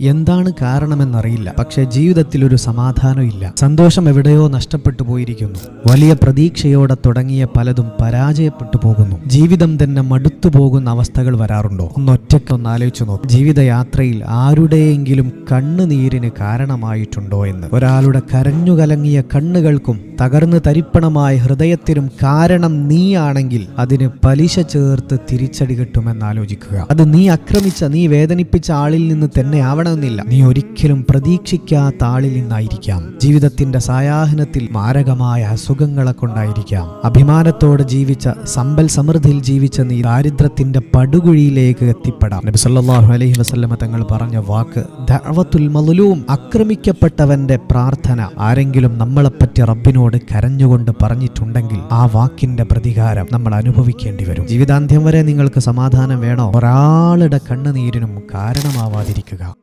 എന്താണ് കാരണമെന്നറിയില്ല. പക്ഷേ ജീവിതത്തിൽ ഒരു സമാധാനമില്ല. സന്തോഷം എവിടെയോ നഷ്ടപ്പെട്ടു പോയിരിക്കുന്നു. വലിയ പ്രതീക്ഷയോടെ തുടങ്ങിയ പലതും പരാജയപ്പെട്ടു പോകുന്നു. ജീവിതം തന്നെ മടുത്തു പോകുന്ന അവസ്ഥകൾ വരാറുണ്ടോ? ഒന്നൊറ്റയ്ക്കൊന്ന് ആലോചിച്ചു നോക്ക്. ജീവിതയാത്രയിൽ ആരുടെയെങ്കിലും കണ്ണുനീരിന് കാരണമായിട്ടുണ്ടോ എന്ന്. ഒരാളുടെ കരഞ്ഞു കലങ്ങിയ കണ്ണുകൾക്കും തകർന്ന് തരിപ്പണമായ ഹൃദയത്തിനും കാരണം നീയാണെങ്കിൽ അതിന് പലിശ ചേർത്ത് തിരിച്ചടി കിട്ടുമെന്ന് ആലോചിക്കുക. അത് നീ ആക്രമിച്ച, നീ വേദനിപ്പിച്ച ആളിൽ നിന്ന് തന്നെ ആവണമെന്നില്ല. നീ ഒരിക്കലും പ്രതീക്ഷിക്കാത്ത ആളിൽ നിന്നായിരിക്കാം. ജീവിതത്തിന്റെ സായാഹ്നത്തിൽ മാരകമായ അസുഖങ്ങളെ കൊണ്ടായിരിക്കാം. അഭിമാനത്തോടെ ജീവിച്ച, സമ്പൽ സമൃദ്ധിയിൽ ജീവിച്ച നീ ദാരിദ്ര്യത്തിന്റെ പടുകുഴിയിലേക്ക് എത്തിപ്പെടാം. നബി സല്ലല്ലാഹു അലൈഹി വസല്ലമ തങ്ങൾ പറഞ്ഞ വാക്ക് ദഅവത്തുൽ മദ്ലൂം, ആക്രമിക്കപ്പെട്ടവന്റെ പ്രാർത്ഥന. ആരെങ്കിലും നമ്മളെപ്പറ്റി റബ്ബിനോട് കരഞ്ഞുകൊണ്ട് പറഞ്ഞിട്ടുണ്ടെങ്കിൽ ആ വാക്കിന്റെ പ്രതികാരം നമ്മൾ അനുഭവിക്കേണ്ടി വരും. ജീവിതാന്ത്യം വരെ നിങ്ങൾക്ക് സമാധാനം വേണോ? ഒരാളുടെ കണ്ണുനീരിനും കാരണമാവാതിരിക്കുക.